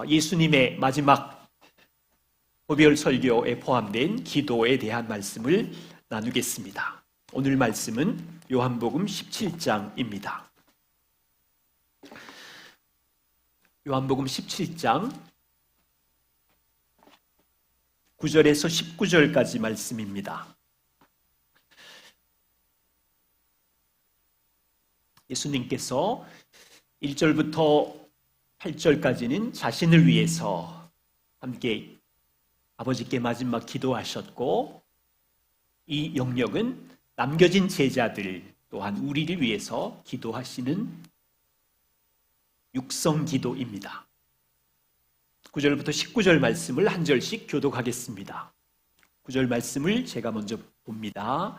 예수님의 마지막 고별 설교에 포함된 기도에 대한 말씀을 나누겠습니다. 오늘 말씀은 요한복음 17장입니다. 요한복음 17장 9절에서 19절까지 말씀입니다. 예수님께서 1절부터 8절까지는 자신을 위해서 함께 아버지께 마지막 기도하셨고, 이 영역은 남겨진 제자들 또한 우리를 위해서 기도하시는 육성 기도입니다. 9절부터 19절 말씀을 한 절씩 교독하겠습니다. 9절 말씀을 제가 먼저 봅니다.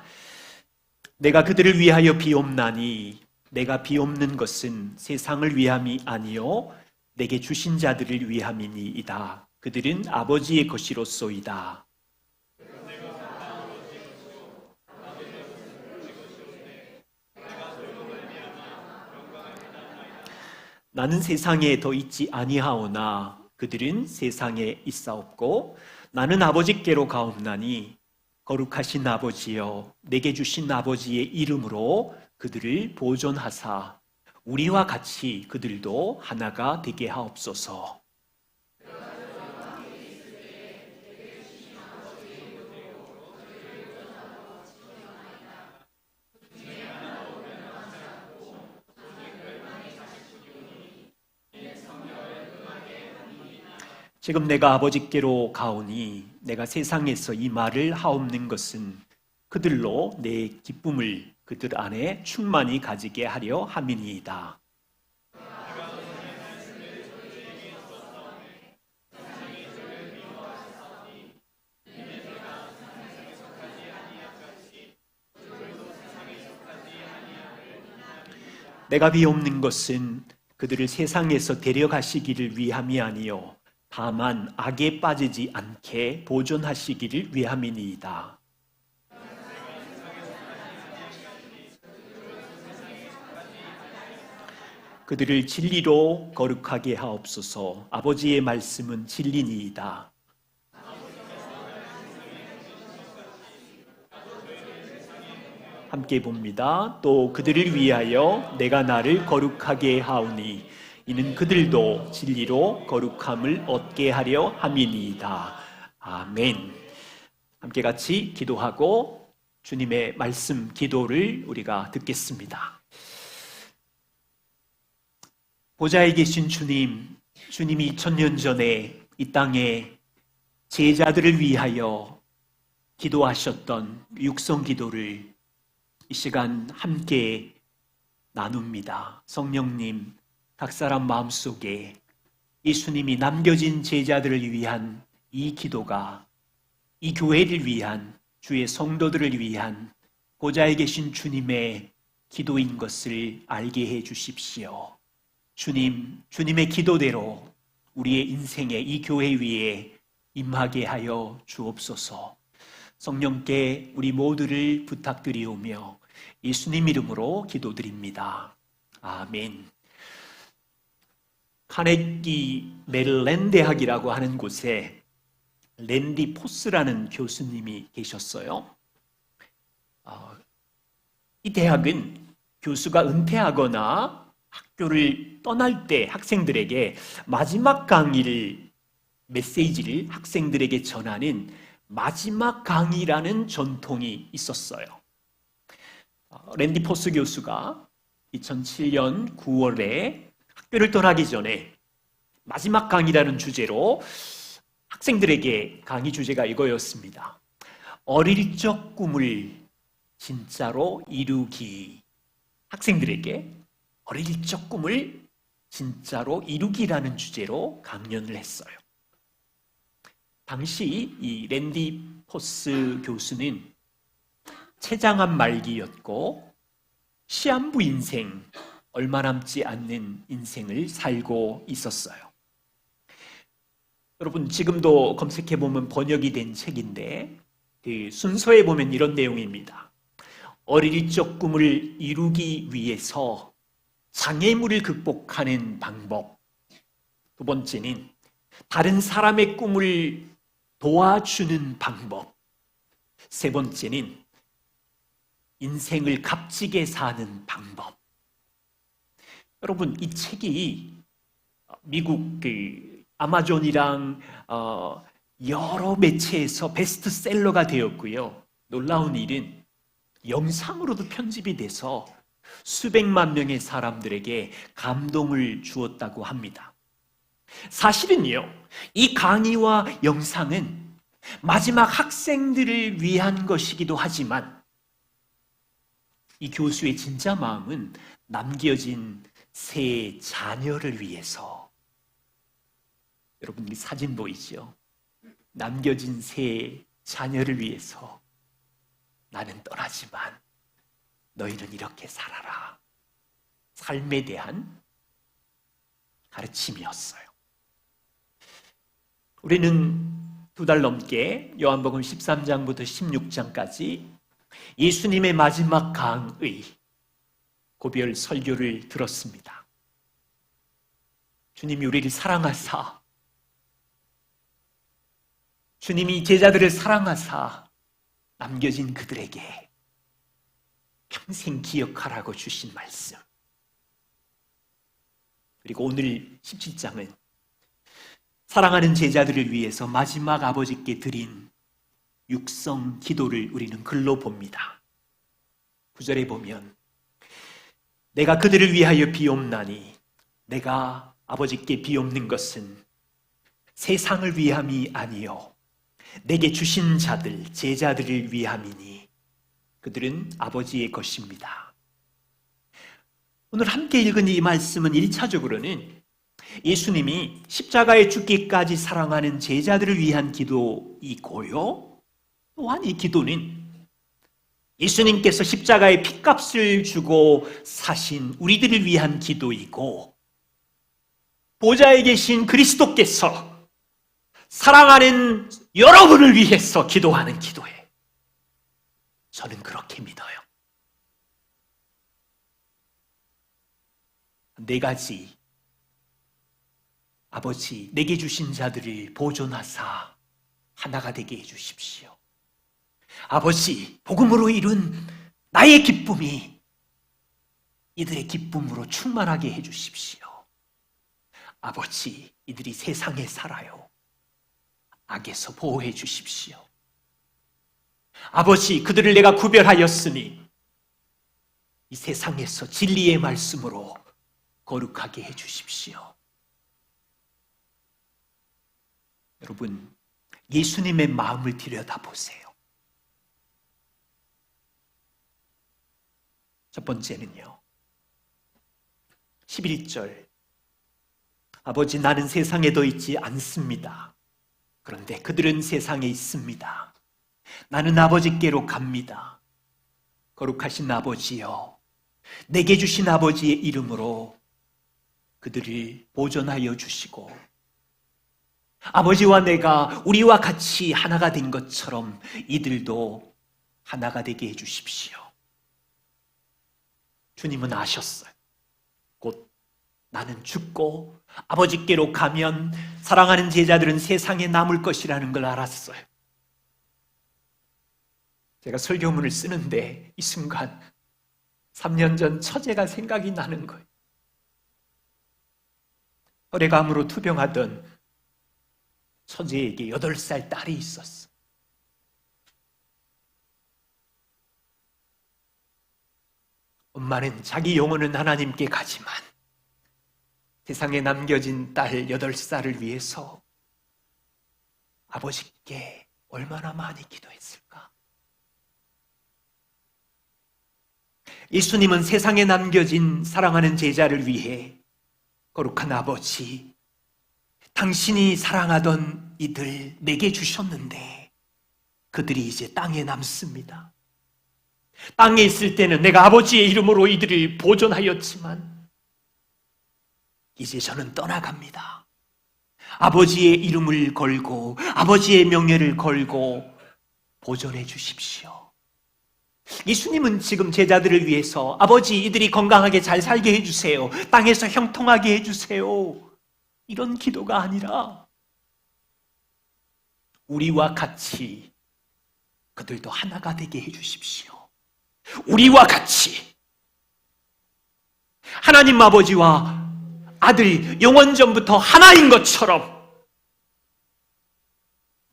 내가 그들을 위하여 비옵나니 내가 비옵는 것은 세상을 위함이 아니요 내게 주신 자들을 위함이니이다. 그들은 아버지의 것이로소이다. 나는 세상에 더 있지 아니하오나 그들은 세상에 있사옵고 나는 아버지께로 가옵나니 거룩하신 아버지여 내게 주신 아버지의 이름으로 그들을 보존하사 우리와 같이 그들도 하나가 되게 하옵소서. 지금 내가 아버지께로 가오니 내가 세상에서 이 말을 하옵는 것은 그들로 내 기쁨을 그들 안에 충만히 가지게 하려 함이니이다. 내가 비옵는 것은 그들을 세상에서 데려가시기를 위함이 아니요 다만 악에 빠지지 않게 보존하시기를 위함이니이다. 그들을 진리로 거룩하게 하옵소서. 아버지의 말씀은 진리니이다. 함께 봅니다. 또 그들을 위하여 내가 나를 거룩하게 하오니 이는 그들도 진리로 거룩함을 얻게 하려 함이니이다. 아멘. 함께 같이 기도하고 주님의 말씀 기도를 우리가 듣겠습니다. 보좌에 계신 주님, 주님이 2000년 전에 이 땅에 제자들을 위하여 기도하셨던 육성 기도를 이 시간 함께 나눕니다. 성령님, 각 사람 마음속에 예수님이 남겨진 제자들을 위한 이 기도가 이 교회를 위한 주의 성도들을 위한 보좌에 계신 주님의 기도인 것을 알게 해 주십시오. 주님, 주님의 기도대로 우리의 인생에 이 교회 위에 임하게 하여 주옵소서. 성령께 우리 모두를 부탁드리오며 예수님 이름으로 기도드립니다. 아멘. 카네기 멜렌 대학이라고 하는 곳에 랜디 포스라는 교수님이 계셨어요. 이 대학은 교수가 은퇴하거나 학교를 떠날 때 학생들에게 마지막 강의를, 메시지를 학생들에게 전하는 마지막 강의라는 전통이 있었어요. 랜디 포스 교수가 2007년 9월에 학교를 떠나기 전에 마지막 강의라는 주제로 학생들에게 강의 주제가 이거였습니다. 어릴 적 꿈을 진짜로 이루기. 학생들에게 어릴 적 꿈을 진짜로 이루기라는 주제로 강연을 했어요. 당시 이 랜디 포스 교수는 췌장암 말기였고 시한부 인생, 얼마 남지 않는 인생을 살고 있었어요. 여러분 지금도 검색해보면 번역이 된 책인데 그 순서에 보면 이런 내용입니다. 어릴 적 꿈을 이루기 위해서 장애물을 극복하는 방법. 두 번째는 다른 사람의 꿈을 도와주는 방법. 세 번째는 인생을 값지게 사는 방법. 여러분, 이 책이 미국 아마존이랑 여러 매체에서 베스트셀러가 되었고요. 놀라운 일은 영상으로도 편집이 돼서 수백만 명의 사람들에게 감동을 주었다고 합니다. 사실은요, 이 강의와 영상은 마지막 학생들을 위한 것이기도 하지만 이 교수의 진짜 마음은 남겨진 새 자녀를 위해서. 여러분, 이 사진 보이죠? 남겨진 새 자녀를 위해서 나는 떠나지만 너희는 이렇게 살아라. 삶에 대한 가르침이었어요. 우리는 2달 넘게 요한복음 13장부터 16장까지 예수님의 마지막 강의 고별 설교를 들었습니다. 주님이 우리를 사랑하사, 주님이 제자들을 사랑하사 남겨진 그들에게 평생 기억하라고 주신 말씀. 그리고 오늘 17장은 사랑하는 제자들을 위해서 마지막 아버지께 드린 육성 기도를 우리는 글로 봅니다. 9절에 보면 내가 그들을 위하여 비옵나니 내가 아버지께 비옵는 것은 세상을 위함이 아니요 내게 주신 자들 제자들을 위함이니 그들은 아버지의 것입니다. 오늘 함께 읽은 이 말씀은 1차적으로는 예수님이 십자가에 죽기까지 사랑하는 제자들을 위한 기도이고요. 또한 이 기도는 예수님께서 십자가의 핏값을 주고 사신 우리들을 위한 기도이고, 보좌에 계신 그리스도께서 사랑하는 여러분을 위해서 기도하는 기도예요. 저는 그렇게 믿어요. 네 가지. 아버지, 내게 주신 자들을 보존하사 하나가 되게 해주십시오. 아버지, 복음으로 이룬 나의 기쁨이 이들의 기쁨으로 충만하게 해주십시오. 아버지, 이들이 세상에 살아요. 악에서 보호해 주십시오. 아버지, 그들을 내가 구별하였으니 이 세상에서 진리의 말씀으로 거룩하게 해 주십시오. 여러분, 예수님의 마음을 들여다보세요. 첫 번째는요, 11절 아버지, 나는 세상에 더 있지 않습니다. 그런데 그들은 세상에 있습니다. 나는 아버지께로 갑니다. 거룩하신 아버지여, 내게 주신 아버지의 이름으로 그들을 보존하여 주시고, 아버지와 내가 우리와 같이 하나가 된 것처럼 이들도 하나가 되게 해주십시오. 주님은 아셨어요. 곧 나는 죽고 아버지께로 가면 사랑하는 제자들은 세상에 남을 것이라는 걸 알았어요. 제가 설교문을 쓰는데 이 순간 3년 전 처제가 생각이 나는 거예요. 혈액암으로 투병하던 처제에게 8살 딸이 있었어. 엄마는 자기 영혼은 하나님께 가지만 세상에 남겨진 딸 8살을 위해서 아버지께 얼마나 많이 기도했을까? 예수님은 세상에 남겨진 사랑하는 제자를 위해 거룩한 아버지, 당신이 사랑하던 이들 내게 주셨는데 그들이 이제 땅에 남습니다. 땅에 있을 때는 내가 아버지의 이름으로 이들을 보존하였지만 이제 저는 떠나갑니다. 아버지의 이름을 걸고 아버지의 명예를 걸고 보존해 주십시오. 예수님은 지금 제자들을 위해서 아버지, 이들이 건강하게 잘 살게 해주세요. 땅에서 형통하게 해주세요. 이런 기도가 아니라 우리와 같이 그들도 하나가 되게 해주십시오. 우리와 같이 하나님 아버지와 아들 영원전부터 하나인 것처럼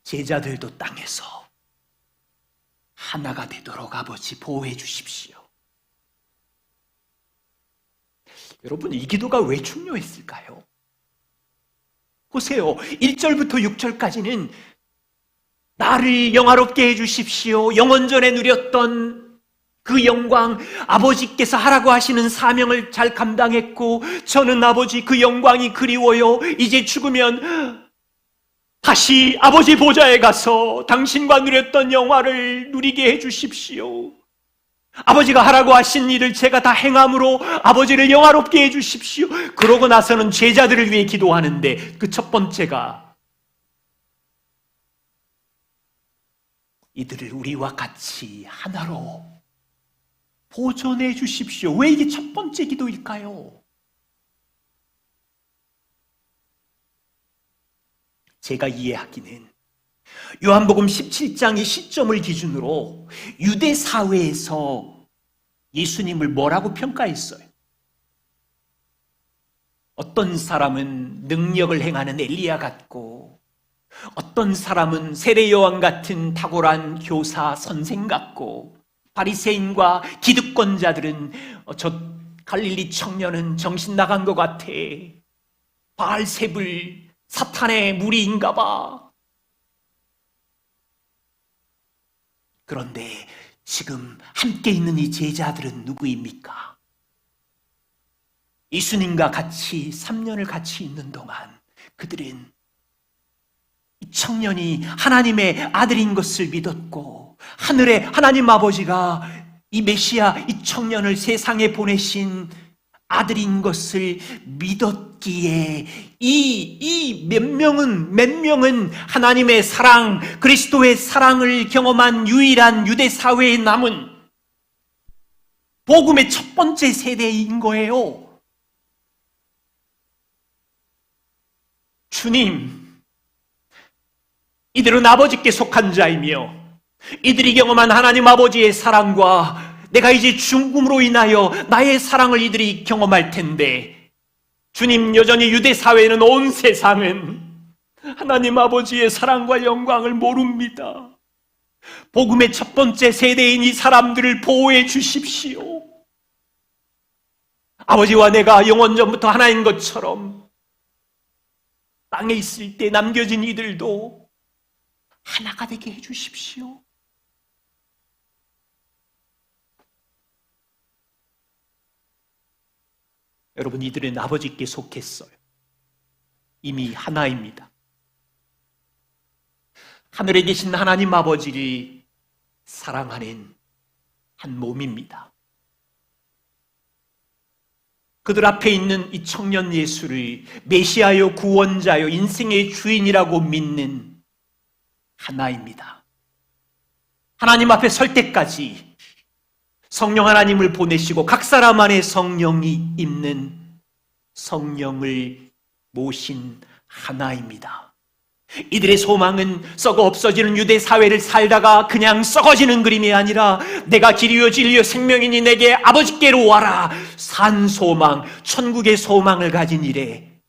제자들도 땅에서 하나가 되도록 아버지 보호해 주십시오. 여러분, 이 기도가 왜 중요했을까요? 보세요. 1절부터 6절까지는 나를 영화롭게 해주십시오. 영원전에 누렸던 그 영광, 아버지께서 하라고 하시는 사명을 잘 감당했고, 저는 아버지 그 영광이 그리워요. 이제 죽으면 다시 아버지 보좌에 가서 당신과 누렸던 영화를 누리게 해주십시오. 아버지가 하라고 하신 일을 제가 다 행함으로 아버지를 영화롭게 해주십시오. 그러고 나서는 제자들을 위해 기도하는데, 그 첫 번째가 이들을 우리와 같이 하나로 보존해 주십시오. 왜 이게 첫 번째 기도일까요? 제가 이해하기는 요한복음 17장의 시점을 기준으로 유대 사회에서 예수님을 뭐라고 평가했어요? 어떤 사람은 능력을 행하는 엘리야 같고, 어떤 사람은 세례 요한 같은 탁월한 교사 선생 같고, 바리새인과 기득권자들은 저 갈릴리 청년은 정신 나간 것 같아, 바알세불 사탄의 무리인가 봐. 그런데 지금 함께 있는 이 제자들은 누구입니까? 예수님과 같이 3년을 같이 있는 동안 그들은 이 청년이 하나님의 아들인 것을 믿었고, 하늘의 하나님 아버지가 이 메시아, 이 청년을 세상에 보내신 아들인 것을 믿었기에 이 몇 명은 하나님의 사랑, 그리스도의 사랑을 경험한 유일한 유대 사회에 남은 복음의 첫 번째 세대인 거예요. 주님, 이들은 아버지께 속한 자이며 이들이 경험한 하나님 아버지의 사랑과 내가 이제 죽음으로 인하여 나의 사랑을 이들이 경험할 텐데, 주님, 여전히 유대 사회는, 온 세상은 하나님 아버지의 사랑과 영광을 모릅니다. 복음의 첫 번째 세대인 이 사람들을 보호해 주십시오. 아버지와 내가 영원전부터 하나인 것처럼 땅에 있을 때 남겨진 이들도 하나가 되게 해 주십시오. 여러분, 이들은 아버지께 속했어요. 이미 하나입니다. 하늘에 계신 하나님 아버지를 사랑하는 한 몸입니다. 그들 앞에 있는 이 청년 예수를 메시아요, 구원자요, 인생의 주인이라고 믿는 하나입니다. 하나님 앞에 설 때까지 성령 하나님을 보내시고 각 사람 안에 성령이 있는 성령을 모신 하나입니다. 이들의 소망은 썩어 없어지는 유대 사회를 살다가 그냥 썩어지는 그림이 아니라, 내가 길이요 진리요 생명이니 내게 아버지께로 와라, 산 소망, 천국의 소망을 가진 일의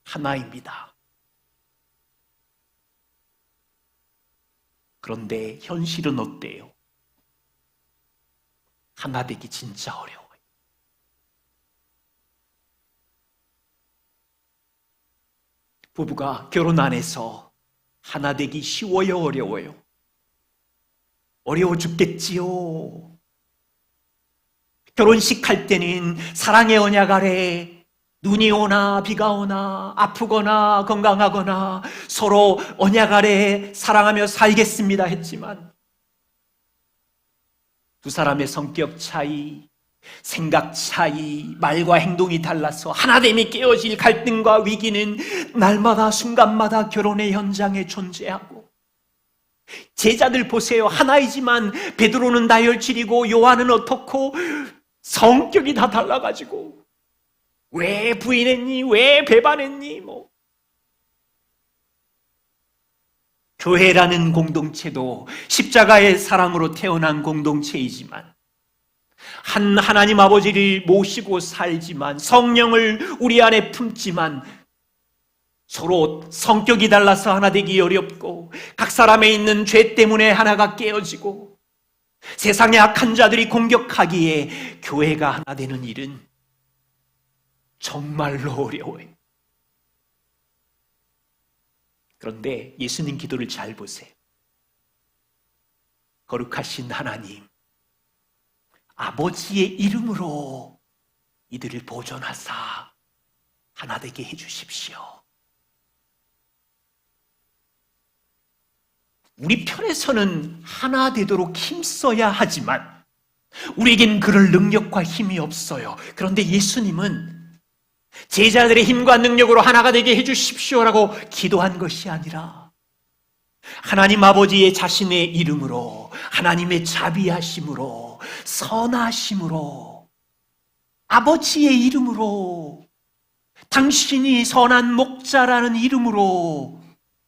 하나입니다. 그런데 현실은 어때요? 하나 되기 진짜 어려워요. 부부가 결혼 안 해서 하나 되기 쉬워요, 어려워요? 어려워 죽겠지요. 결혼식 할 때는 사랑의 언약 아래 눈이 오나 비가 오나 아프거나 건강하거나 서로 언약 아래 사랑하며 살겠습니다 했지만, 두 사람의 성격 차이, 생각 차이, 말과 행동이 달라서 하나됨이 깨어질 갈등과 위기는 날마다 순간마다 결혼의 현장에 존재하고, 제자들 보세요. 하나이지만 베드로는 다혈질이고 요한은 어떻고 성격이 다 달라가지고 왜 부인했니? 왜 배반했니? 교회라는 공동체도 십자가의 사랑으로 태어난 공동체이지만 한 하나님 아버지를 모시고 살지만 성령을 우리 안에 품지만 서로 성격이 달라서 하나 되기 어렵고 각 사람에 있는 죄 때문에 하나가 깨어지고 세상의 악한 자들이 공격하기에 교회가 하나 되는 일은 정말로 어려워요. 그런데 예수님 기도를 잘 보세요. 거룩하신 하나님, 아버지의 이름으로 이들을 보존하사 하나 되게 해주십시오. 우리 편에서는 하나 되도록 힘써야 하지만 우리에겐 그럴 능력과 힘이 없어요. 그런데 예수님은 제자들의 힘과 능력으로 하나가 되게 해주십시오라고 기도한 것이 아니라 하나님 아버지의 자신의 이름으로, 하나님의 자비하심으로, 선하심으로, 아버지의 이름으로, 당신이 선한 목자라는 이름으로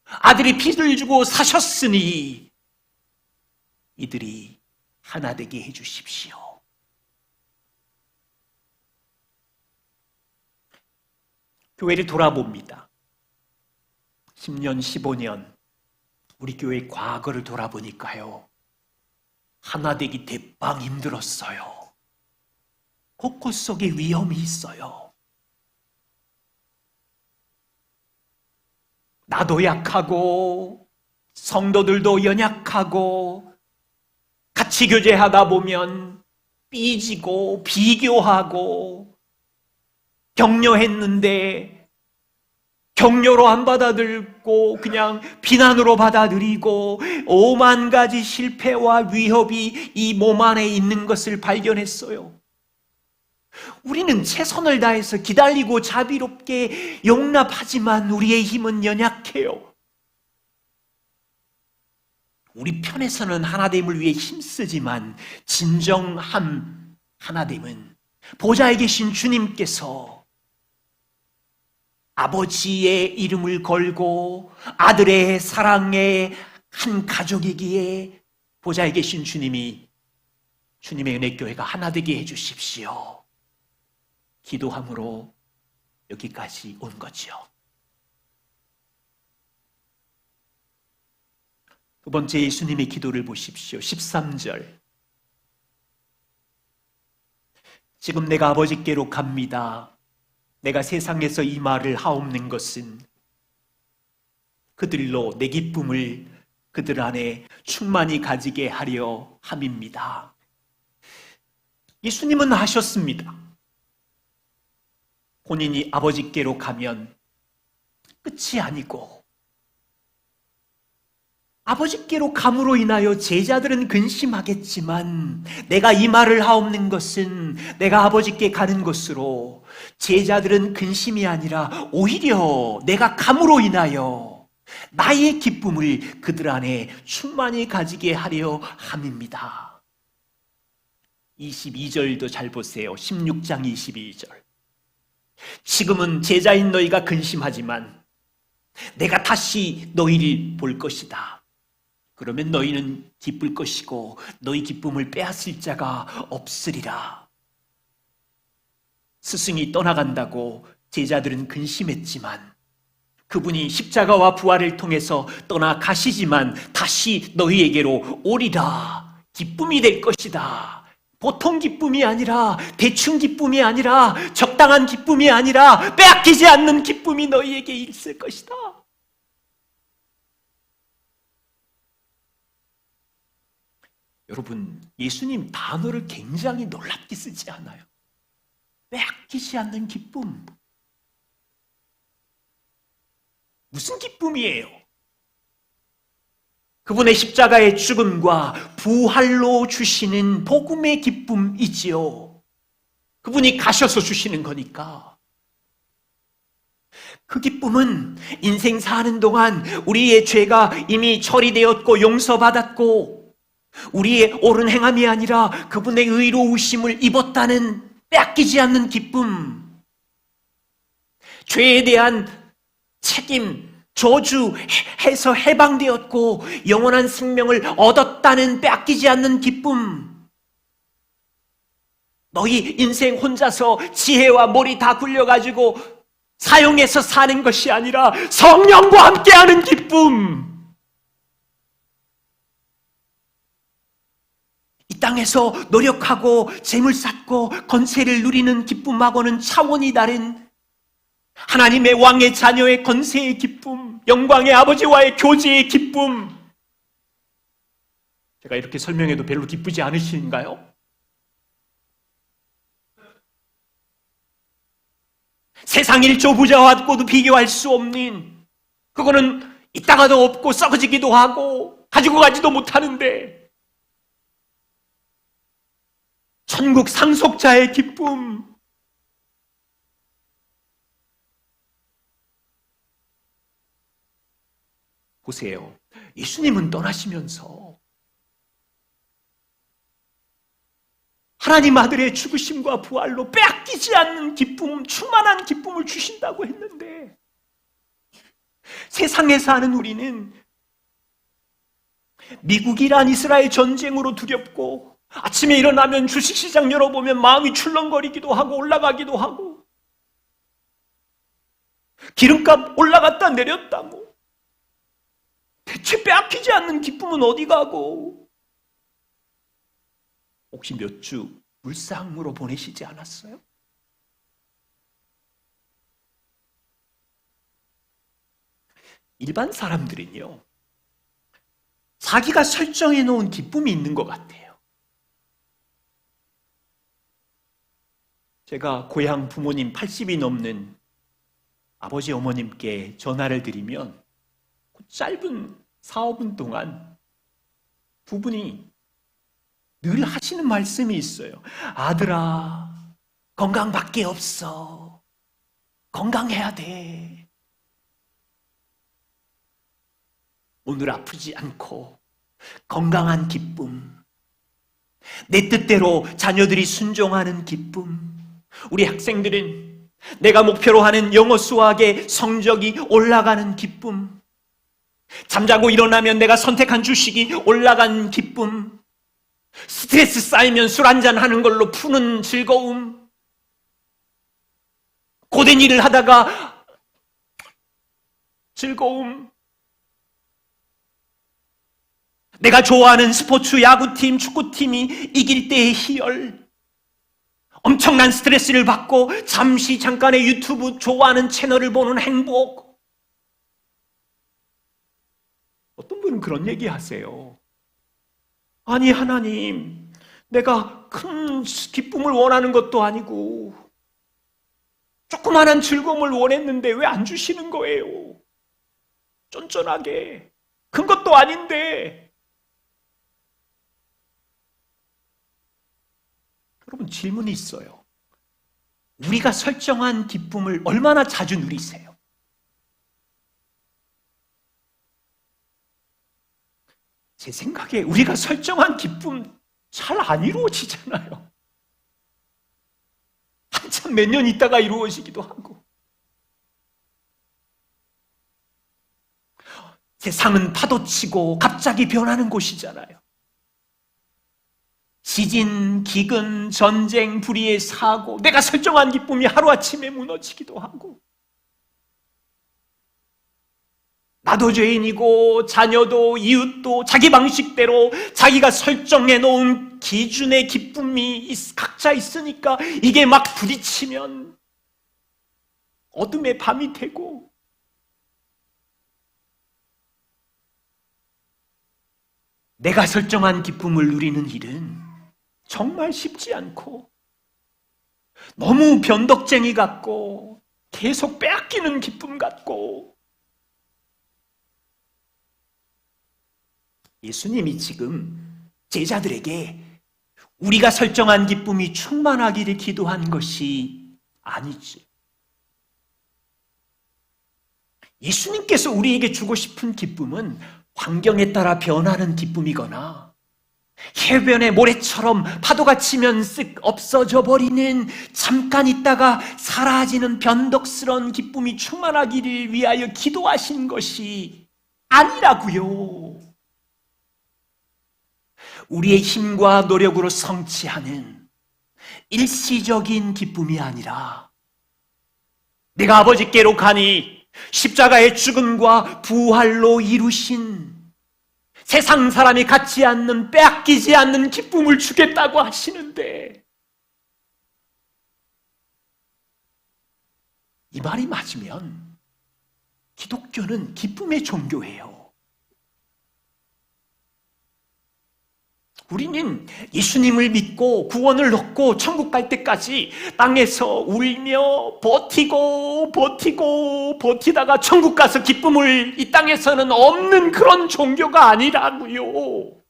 아들이 피를 주고 사셨으니 이들이 하나 되게 해주십시오. 교회를 돌아봅니다. 10년, 15년 우리 교회의 과거를 돌아보니까요, 하나 되기 대빵 힘들었어요. 곳곳 속에 위험이 있어요. 나도 약하고 성도들도 연약하고 같이 교제하다 보면 삐지고 비교하고 격려했는데 격려로 안 받아들고 그냥 비난으로 받아들이고 오만 가지 실패와 위협이 이 몸 안에 있는 것을 발견했어요. 우리는 최선을 다해서 기다리고 자비롭게 용납하지만 우리의 힘은 연약해요. 우리 편에서는 하나됨을 위해 힘쓰지만 진정한 하나됨은 보좌에 계신 주님께서 아버지의 이름을 걸고 아들의 사랑의 한 가족이기에 보좌에 계신 주님이 주님의 은혜교회가 하나 되게 해주십시오. 기도함으로 여기까지 온 거죠. 두 번째 예수님의 기도를 보십시오. 13절. 지금 내가 아버지께로 갑니다. 내가 세상에서 이 말을 하옵는 것은 그들로 내 기쁨을 그들 안에 충만히 가지게 하려 함입니다. 예수님은 하셨습니다. 본인이 아버지께로 가면 끝이 아니고 아버지께로 감으로 인하여 제자들은 근심하겠지만 내가 이 말을 하옵는 것은 내가 아버지께 가는 것으로 제자들은 근심이 아니라 오히려 내가 감으로 인하여 나의 기쁨을 그들 안에 충만히 가지게 하려 함입니다. 22절도 잘 보세요. 16장 22절. 지금은 제자인 너희가 근심하지만 내가 다시 너희를 볼 것이다. 그러면 너희는 기쁠 것이고 너희 기쁨을 빼앗을 자가 없으리라. 스승이 떠나간다고 제자들은 근심했지만 그분이 십자가와 부활을 통해서 떠나가시지만 다시 너희에게로 오리라. 기쁨이 될 것이다. 보통 기쁨이 아니라 대충 기쁨이 아니라 적당한 기쁨이 아니라 빼앗기지 않는 기쁨이 너희에게 있을 것이다. 여러분, 예수님 단어를 굉장히 놀랍게 쓰지 않아요? 빼앗기지 않는 기쁨. 무슨 기쁨이에요? 그분의 십자가의 죽음과 부활로 주시는 복음의 기쁨이지요. 그분이 가셔서 주시는 거니까. 그 기쁨은 인생 사는 동안 우리의 죄가 이미 처리되었고 용서받았고 우리의 옳은 행함이 아니라 그분의 의로우심을 입었다는 빼앗기지 않는 기쁨. 죄에 대한 책임, 저주해서 해방되었고 영원한 생명을 얻었다는 빼앗기지 않는 기쁨. 너희 인생 혼자서 지혜와 머리 다 굴려가지고 사용해서 사는 것이 아니라 성령과 함께하는 기쁨. 이 땅에서 노력하고 재물 쌓고 권세를 누리는 기쁨하고는 차원이 다른 하나님의 왕의 자녀의 권세의 기쁨, 영광의 아버지와의 교제의 기쁨. 제가 이렇게 설명해도 별로 기쁘지 않으신가요? 세상 일조 부자와도 비교할 수 없는, 그거는 있다가도 없고 썩어지기도 하고 가지고 가지도 못하는데, 천국 상속자의 기쁨. 보세요. 예수님은 떠나시면서 하나님 아들의 죽으심과 부활로 빼앗기지 않는 기쁨, 충만한 기쁨을 주신다고 했는데, 세상에 사는 우리는 미국이란 이스라엘 전쟁으로 두렵고, 아침에 일어나면 주식시장 열어보면 마음이 출렁거리기도 하고 올라가기도 하고, 기름값 올라갔다 내렸다 뭐. 대체 빼앗기지 않는 기쁨은 어디 가고? 혹시 몇 주 물상으로 보내시지 않았어요? 일반 사람들은요, 자기가 설정해 놓은 기쁨이 있는 것 같아요. 제가 고향 부모님 80이 넘는 아버지 어머님께 전화를 드리면 그 짧은 4, 5분 동안 두 분이 늘 하시는 말씀이 있어요. 아들아, 건강밖에 없어. 건강해야 돼. 오늘 아프지 않고 건강한 기쁨. 내 뜻대로 자녀들이 순종하는 기쁨. 우리 학생들은 내가 목표로 하는 영어 수학의 성적이 올라가는 기쁨. 잠자고 일어나면 내가 선택한 주식이 올라간 기쁨. 스트레스 쌓이면 술 한잔 하는 걸로 푸는 즐거움. 고된 일을 하다가 즐거움. 내가 좋아하는 스포츠 야구팀, 축구팀이 이길 때의 희열. 엄청난 스트레스를 받고 잠깐의 유튜브 좋아하는 채널을 보는 행복. 어떤 분은 그런 얘기 하세요. 아니 하나님, 내가 큰 기쁨을 원하는 것도 아니고 조그만한 즐거움을 원했는데 왜 안 주시는 거예요? 쫀쫀하게. 큰 것도 아닌데. 여러분, 질문이 있어요. 우리가 설정한 기쁨을 얼마나 자주 누리세요? 제 생각에 우리가 설정한 기쁨 잘 안 이루어지잖아요. 한참 몇 년 있다가 이루어지기도 하고. 세상은 파도치고 갑자기 변하는 곳이잖아요. 지진, 기근, 전쟁, 불의의 사고, 내가 설정한 기쁨이 하루아침에 무너지기도 하고, 나도 죄인이고 자녀도 이웃도 자기 방식대로 자기가 설정해 놓은 기준의 기쁨이 각자 있으니까 이게 막 부딪히면 어둠의 밤이 되고, 내가 설정한 기쁨을 누리는 일은 정말 쉽지 않고 너무 변덕쟁이 같고 계속 빼앗기는 기쁨 같고, 예수님이 지금 제자들에게 우리가 설정한 기쁨이 충만하기를 기도한 것이 아니지. 예수님께서 우리에게 주고 싶은 기쁨은 환경에 따라 변하는 기쁨이거나 해변의 모래처럼 파도가 치면 쓱 없어져 버리는, 잠깐 있다가 사라지는 변덕스러운 기쁨이 충만하기를 위하여 기도하신 것이 아니라고요. 우리의 힘과 노력으로 성취하는 일시적인 기쁨이 아니라, 내가 아버지께로 가니 십자가의 죽음과 부활로 이루신 세상 사람이 갖지 않는, 빼앗기지 않는 기쁨을 주겠다고 하시는데, 이 말이 맞으면 기독교는 기쁨의 종교예요. 우리는 예수님을 믿고 구원을 얻고 천국 갈 때까지 땅에서 울며 버티다가 천국 가서 기쁨을 이 땅에서는 없는 그런 종교가 아니라고요.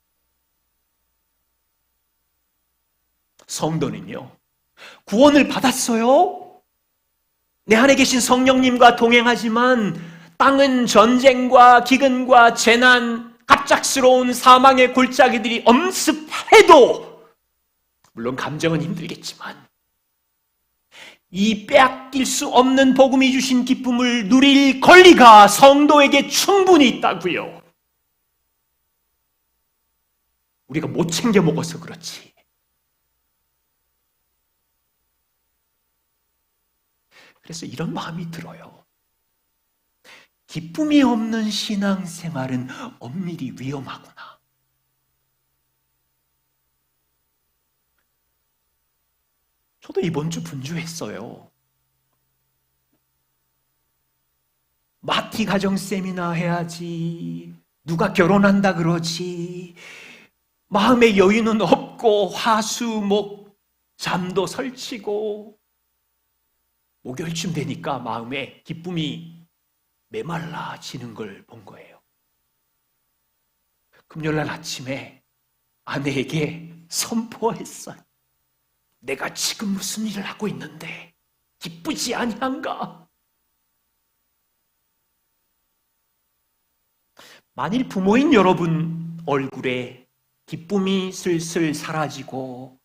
성도는요, 구원을 받았어요. 내 안에 계신 성령님과 동행하지만 땅은 전쟁과 기근과 재난, 갑작스러운 사망의 골짜기들이 엄습해도, 물론 감정은 힘들겠지만 이 빼앗길 수 없는 복음이 주신 기쁨을 누릴 권리가 성도에게 충분히 있다고요. 우리가 못 챙겨 먹어서 그렇지. 그래서 이런 마음이 들어요. 기쁨이 없는 신앙생활은 엄밀히 위험하구나. 저도 이번 주 분주했어요. 마티 가정 세미나 해야지, 누가 결혼한다 그러지, 마음의 여유는 없고 화수목 잠도 설치고, 목요일쯤 되니까 마음에 기쁨이 메말라지는 걸 본 거예요. 금요일날 아침에 아내에게 선포했어요. 내가 지금 무슨 일을 하고 있는데 기쁘지 아니한가? 만일 부모인 여러분 얼굴에 기쁨이 슬슬 사라지고,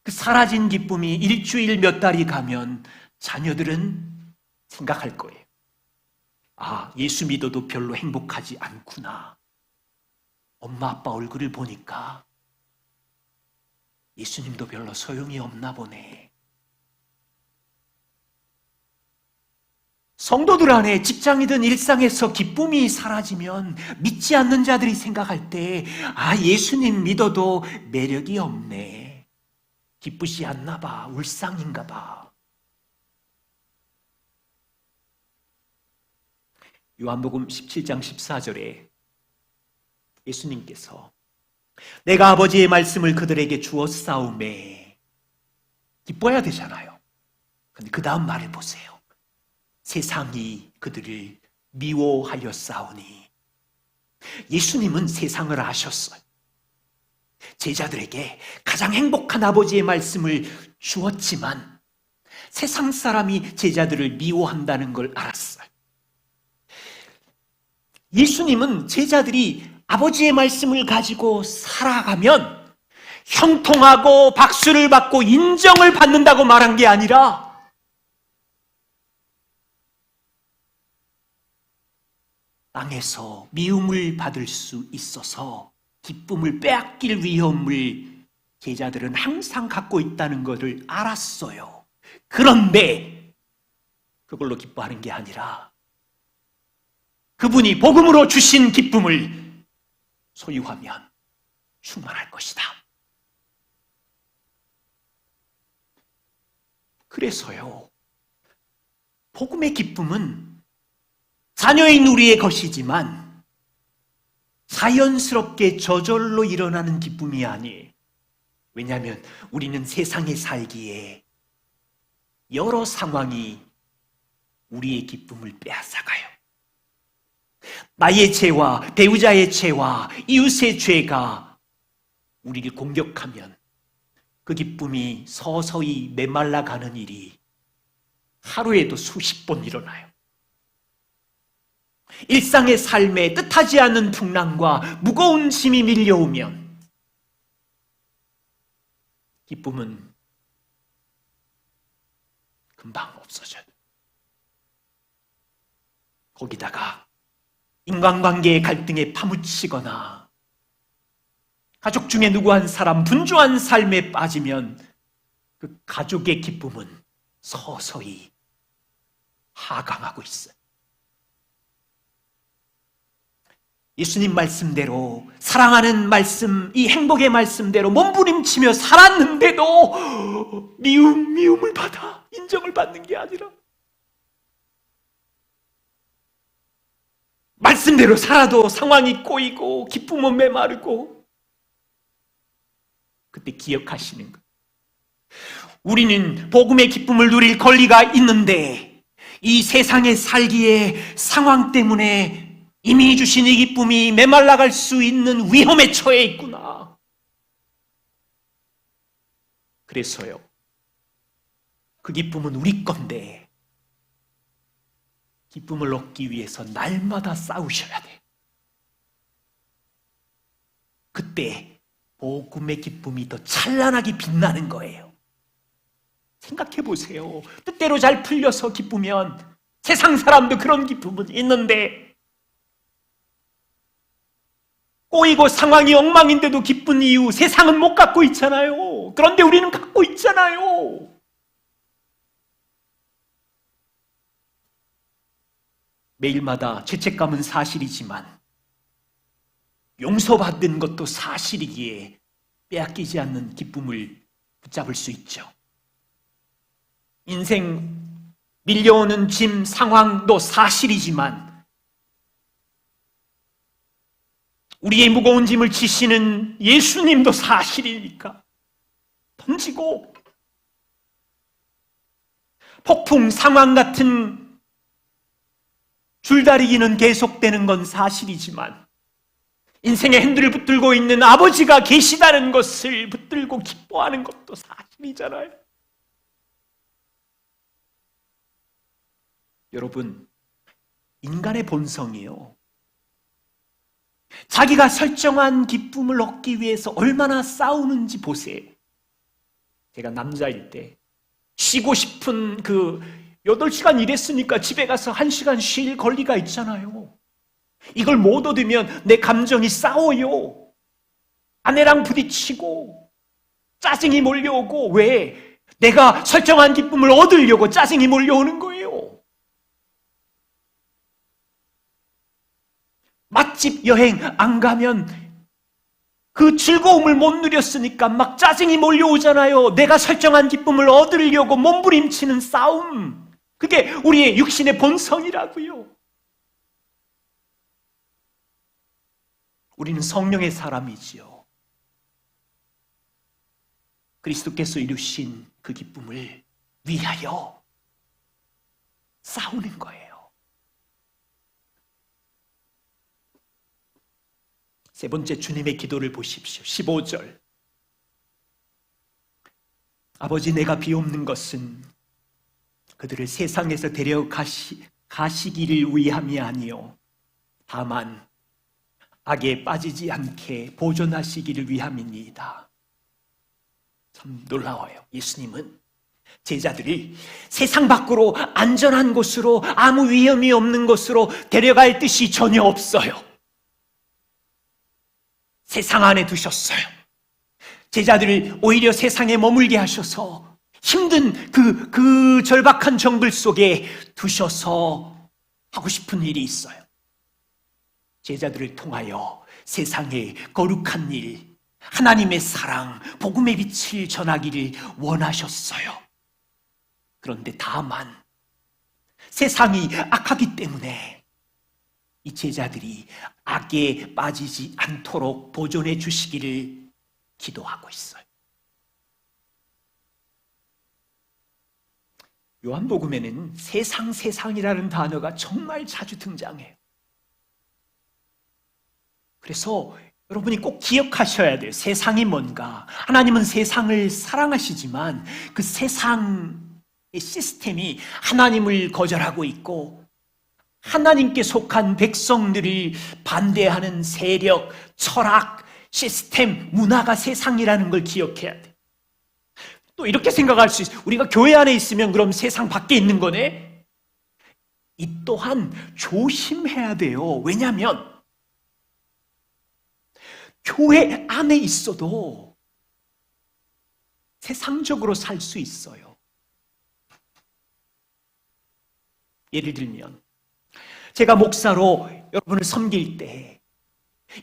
그 사라진 기쁨이 일주일 몇 달이 가면 자녀들은 생각할 거예요. 아, 예수 믿어도 별로 행복하지 않구나. 엄마 아빠 얼굴을 보니까 예수님도 별로 소용이 없나 보네. 성도들 안에 직장이든 일상에서 기쁨이 사라지면 믿지 않는 자들이 생각할 때, 아, 예수님 믿어도 매력이 없네. 기쁘지 않나 봐. 울상인가 봐. 요한복음 17장 14절에 예수님께서 내가 아버지의 말씀을 그들에게 주었사오매, 기뻐야 되잖아요. 근데 그 다음 말을 보세요. 세상이 그들을 미워하였사오니. 예수님은 세상을 아셨어요. 제자들에게 가장 행복한 아버지의 말씀을 주었지만 세상 사람이 제자들을 미워한다는 걸 알았어요. 예수님은 제자들이 아버지의 말씀을 가지고 살아가면 형통하고 박수를 받고 인정을 받는다고 말한 게 아니라, 땅에서 미움을 받을 수 있어서 기쁨을 빼앗길 위험을 제자들은 항상 갖고 있다는 것을 알았어요. 그런데 그걸로 기뻐하는 게 아니라 그분이 복음으로 주신 기쁨을 소유하면 충만할 것이다. 그래서요, 복음의 기쁨은 자녀인 우리의 것이지만 자연스럽게 저절로 일어나는 기쁨이 아니에요. 왜냐하면 우리는 세상에 살기에 여러 상황이 우리의 기쁨을 빼앗아가요. 나의 죄와 배우자의 죄와 이웃의 죄가 우리를 공격하면 그 기쁨이 서서히 메말라가는 일이 하루에도 수십 번 일어나요. 일상의 삶에 뜻하지 않은 풍랑과 무거운 짐이 밀려오면 기쁨은 금방 없어져요. 거기다가 인간관계의 갈등에 파묻히거나 가족 중에 누구 한 사람 분주한 삶에 빠지면 그 가족의 기쁨은 서서히 하강하고 있어요. 예수님 말씀대로, 사랑하는 말씀, 이 행복의 말씀대로 몸부림치며 살았는데도 미움을 받아 인정을 받는 게 아니라 말씀대로 살아도 상황이 꼬이고 기쁨은 메마르고, 그때 기억하시는 거예요. 우리는 복음의 기쁨을 누릴 권리가 있는데 이 세상에 살기에 상황 때문에 이미 주신 이 기쁨이 메말라갈 수 있는 위험에 처해 있구나. 그래서요, 그 기쁨은 우리 건데 기쁨을 얻기 위해서 날마다 싸우셔야 돼. 그때 복음의 기쁨이 더 찬란하게 빛나는 거예요. 생각해 보세요. 뜻대로 잘 풀려서 기쁘면, 세상 사람도 그런 기쁨은 있는데 꼬이고 상황이 엉망인데도 기쁜 이유, 세상은 못 갖고 있잖아요. 그런데 우리는 갖고 있잖아요. 매일마다 죄책감은 사실이지만 용서받은 것도 사실이기에 빼앗기지 않는 기쁨을 붙잡을 수 있죠. 인생 밀려오는 짐, 상황도 사실이지만 우리의 무거운 짐을 지시는 예수님도 사실이니까 던지고, 폭풍 상황 같은 줄다리기는 계속되는 건 사실이지만 인생의 핸들을 붙들고 있는 아버지가 계시다는 것을 붙들고 기뻐하는 것도 사실이잖아요. 여러분, 인간의 본성이요, 자기가 설정한 기쁨을 얻기 위해서 얼마나 싸우는지 보세요. 제가 남자일 때 쉬고 싶은 8시간 일했으니까 집에 가서 1시간 쉴 권리가 있잖아요. 이걸 못 얻으면 내 감정이 싸워요. 아내랑 부딪히고 짜증이 몰려오고, 왜? 내가 설정한 기쁨을 얻으려고 짜증이 몰려오는 거예요. 맛집 여행 안 가면 그 즐거움을 못 누렸으니까 막 짜증이 몰려오잖아요. 내가 설정한 기쁨을 얻으려고 몸부림치는 싸움, 그게 우리의 육신의 본성이라고요. 우리는 성령의 사람이지요. 그리스도께서 이루신 그 기쁨을 위하여 싸우는 거예요. 세 번째, 주님의 기도를 보십시오. 15절. 아버지, 내가 비옵는 것은 그들을 세상에서 데려가시기를 위함이 아니요 다만 악에 빠지지 않게 보존하시기를 위함이니이다. 참 놀라워요. 예수님은 제자들이 세상 밖으로 안전한 곳으로, 아무 위험이 없는 곳으로 데려갈 뜻이 전혀 없어요. 세상 안에 두셨어요. 제자들을 오히려 세상에 머물게 하셔서 힘든 그 절박한 정글 속에 두셔서 하고 싶은 일이 있어요. 제자들을 통하여 세상의 거룩한 일, 하나님의 사랑, 복음의 빛을 전하기를 원하셨어요. 그런데 다만 세상이 악하기 때문에 이 제자들이 악에 빠지지 않도록 보존해 주시기를 기도하고 있어요. 요한복음에는 세상이라는 단어가 정말 자주 등장해요. 그래서 여러분이 꼭 기억하셔야 돼요. 세상이 뭔가. 하나님은 세상을 사랑하시지만 그 세상의 시스템이 하나님을 거절하고 있고 하나님께 속한 백성들이 반대하는 세력, 철학, 시스템, 문화가 세상이라는 걸 기억해야 돼. 또 이렇게 생각할 수 있어요. 우리가 교회 안에 있으면 그럼 세상 밖에 있는 거네? 이 또한 조심해야 돼요. 왜냐하면 교회 안에 있어도 세상적으로 살 수 있어요. 예를 들면 제가 목사로 여러분을 섬길 때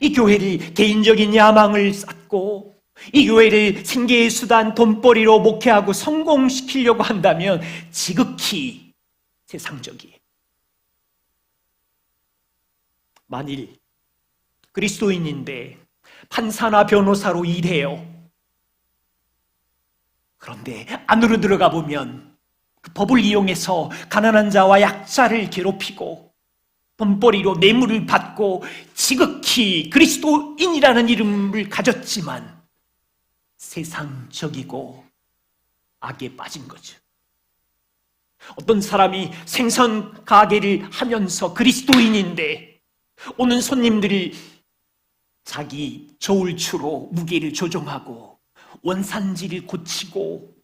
이 교회를 개인적인 야망을 쌓고 이 교회를 생계의 수단, 돈벌이로 목회하고 성공시키려고 한다면 지극히 세상적이에요. 만일 그리스도인인데 판사나 변호사로 일해요. 그런데 안으로 들어가 보면 그 법을 이용해서 가난한 자와 약자를 괴롭히고 돈벌이로 뇌물을 받고 지극히 그리스도인이라는 이름을 가졌지만 세상적이고 악에 빠진 거죠. 어떤 사람이 생선 가게를 하면서 그리스도인인데 오는 손님들이 자기 저울추로 무게를 조정하고 원산지를 고치고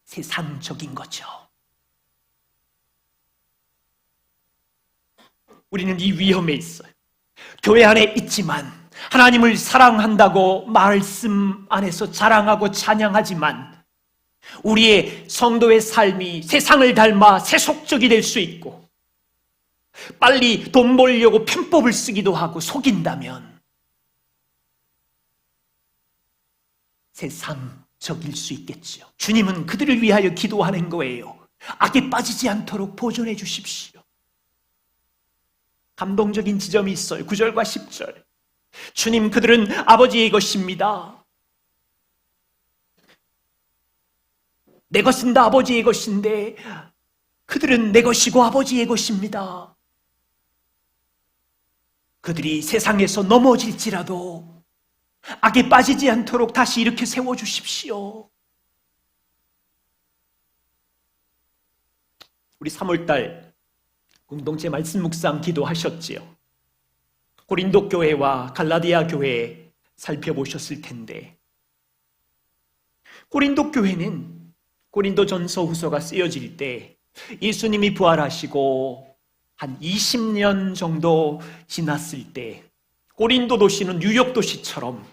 세상적인 거죠. 우리는 이 위험에 있어요. 교회 안에 있지만 하나님을 사랑한다고 말씀 안에서 자랑하고 찬양하지만 우리의 성도의 삶이 세상을 닮아 세속적이 될 수 있고 빨리 돈 벌려고 편법을 쓰기도 하고 속인다면 세상적일 수 있겠죠. 주님은 그들을 위하여 기도하는 거예요. 악에 빠지지 않도록 보존해 주십시오. 감동적인 지점이 있어요. 9절과 10절. 주님, 그들은 아버지의 것입니다. 내 것은 다 아버지의 것인데 그들은 내 것이고 아버지의 것입니다. 그들이 세상에서 넘어질지라도 악에 빠지지 않도록 다시 이렇게 세워주십시오. 우리 3월달 공동체 말씀 묵상 기도하셨지요. 고린도 교회와 갈라디아 교회 살펴보셨을 텐데 고린도 교회는 고린도전서 후서가 쓰여질 때 예수님이 부활하시고 한 20년 정도 지났을 때 고린도 도시는 뉴욕 도시처럼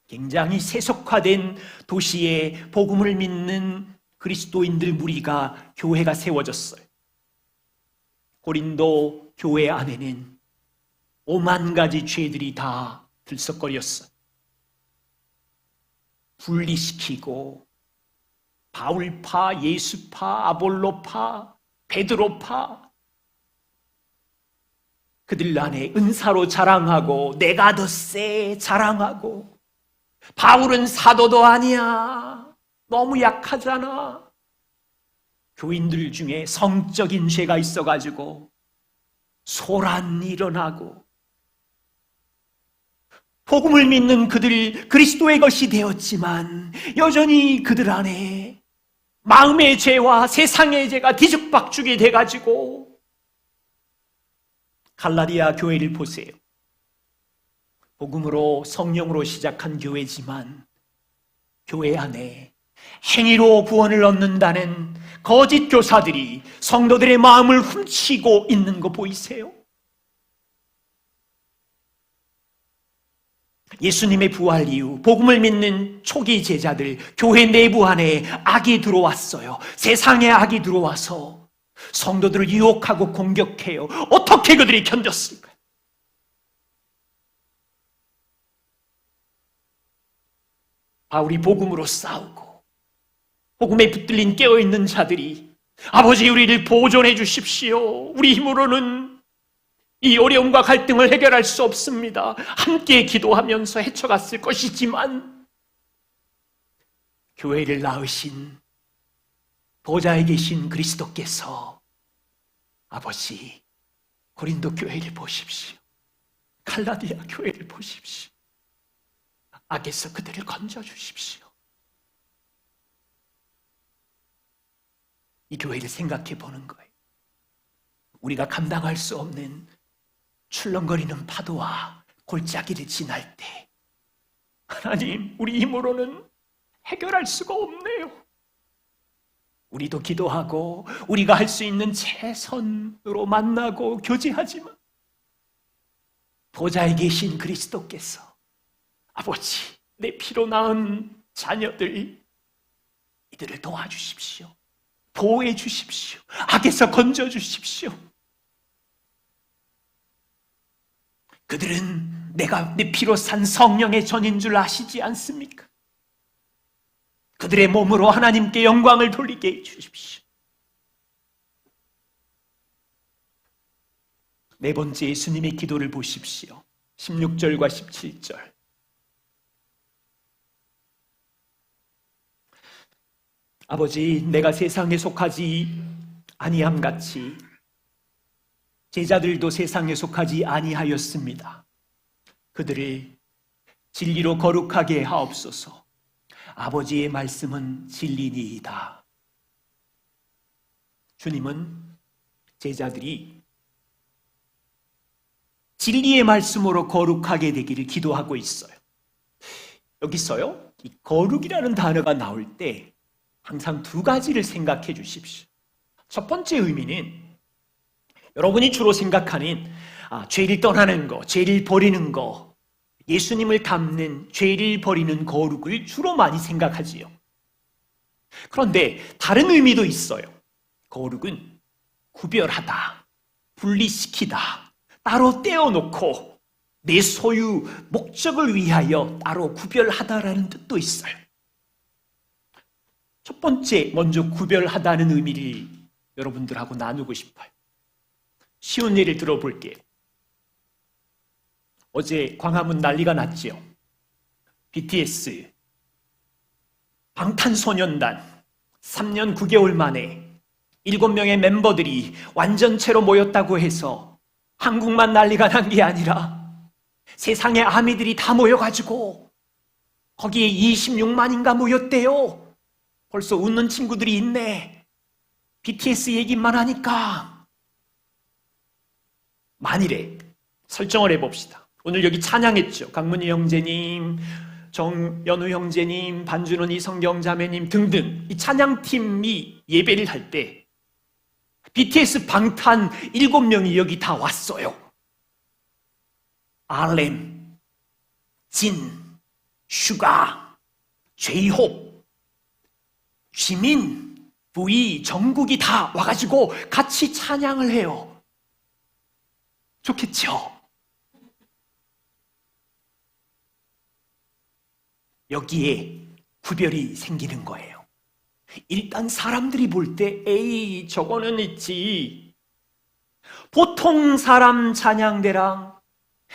굉장히 세속화된 도시에 복음을 믿는 그리스도인들 무리가 교회가 세워졌어요. 고린도 교회 안에는 5만 가지 죄들이 다 들썩거렸어요. 분리시키고 바울파, 예수파, 아볼로파, 베드로파 그들 안에 은사로 자랑하고 내가 더 세 자랑하고 바울은 사도도 아니야. 너무 약하잖아. 교인들 중에 성적인 죄가 있어가지고 소란이 일어나고 복음을 믿는 그들 그리스도의 것이 되었지만 여전히 그들 안에 마음의 죄와 세상의 죄가 뒤죽박죽이 돼가지고 갈라디아 교회를 보세요. 복음으로 성령으로 시작한 교회지만 교회 안에 행위로 구원을 얻는다는 거짓 교사들이 성도들의 마음을 훔치고 있는 거 보이세요? 예수님의 부활 이후 복음을 믿는 초기 제자들 교회 내부 안에 악이 들어왔어요. 세상에 악이 들어와서 성도들을 유혹하고 공격해요. 어떻게 그들이 견뎠을까요? 바울이 복음으로 싸우고 복음에 붙들린 깨어있는 자들이 아버지 우리를 보존해 주십시오. 우리 힘으로는 이 어려움과 갈등을 해결할 수 없습니다. 함께 기도하면서 헤쳐갔을 것이지만 교회를 낳으신 보좌에 계신 그리스도께서 아버지 고린도 교회를 보십시오. 갈라디아 교회를 보십시오. 악에서 그들을 건져주십시오. 이 교회를 생각해 보는 거예요. 우리가 감당할 수 없는 출렁거리는 파도와 골짜기를 지날 때 하나님 우리 힘으로는 해결할 수가 없네요. 우리도 기도하고 우리가 할 수 있는 최선으로 만나고 교제하지만 보좌에 계신 그리스도께서 아버지, 내 피로 낳은 자녀들 이들을 도와주십시오. 보호해 주십시오. 악에서 건져 주십시오. 그들은 내가 내 피로 산 성령의 전인 줄 아시지 않습니까? 그들의 몸으로 하나님께 영광을 돌리게 해 주십시오. 네 번째 예수님의 기도를 보십시오. 16절과 17절. 아버지, 내가 세상에 속하지 아니함같이 제자들도 세상에 속하지 아니하였습니다. 그들을 진리로 거룩하게 하옵소서. 아버지의 말씀은 진리니이다. 주님은 제자들이 진리의 말씀으로 거룩하게 되기를 기도하고 있어요. 여기서요, 이 거룩이라는 단어가 나올 때 항상 두 가지를 생각해 주십시오. 첫 번째 의미는 여러분이 주로 생각하는 죄를 떠나는 거, 죄를 버리는 거, 예수님을 닮는 죄를 버리는 거룩을 주로 많이 생각하지요. 그런데 다른 의미도 있어요. 거룩은 구별하다, 분리시키다, 따로 떼어놓고 내 소유, 목적을 위하여 따로 구별하다라는 뜻도 있어요. 첫 번째, 먼저 구별하다는 의미를 여러분들하고 나누고 싶어요. 쉬운 예를 들어볼게요. 어제 광화문 난리가 났지요. BTS, 방탄소년단 3년 9개월 만에 7명의 멤버들이 완전체로 모였다고 해서 한국만 난리가 난 게 아니라 세상의 아미들이 다 모여가지고 거기에 26만인가 모였대요. 벌써 웃는 친구들이 있네. BTS 얘기만 하니까. 만일에 설정을 해봅시다. 오늘 여기 찬양했죠. 강문희 형제님, 정연우 형제님, 반준원 이성경 자매님 등등 이 찬양팀이 예배를 할 때 BTS 방탄 7명이 여기 다 왔어요. RM, 진, 슈가, 제이홉, 지민, V, 정국이 다 와가지고 같이 찬양을 해요. 좋겠죠? 여기에 구별이 생기는 거예요. 일단 사람들이 볼 때 에이 저거는 있지. 보통 사람 찬양대랑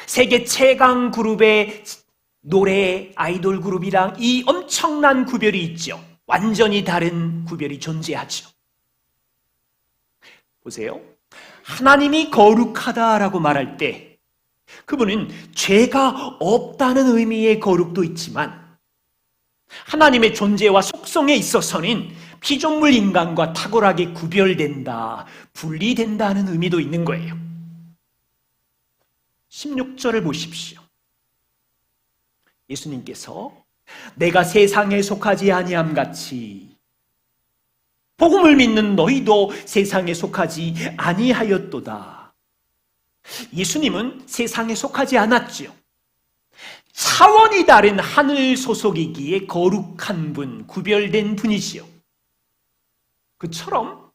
세계 최강 그룹의 노래 아이돌 그룹이랑 이 엄청난 구별이 있죠. 완전히 다른 구별이 존재하죠. 보세요. 하나님이 거룩하다라고 말할 때 그분은 죄가 없다는 의미의 거룩도 있지만 하나님의 존재와 속성에 있어서는 피조물 인간과 탁월하게 구별된다, 분리된다는 의미도 있는 거예요. 16절을 보십시오. 예수님께서 내가 세상에 속하지 아니함같이 복음을 믿는 너희도 세상에 속하지 아니하였도다. 예수님은 세상에 속하지 않았지요. 차원이 다른 하늘 소속이기에 거룩한 분, 구별된 분이지요. 그처럼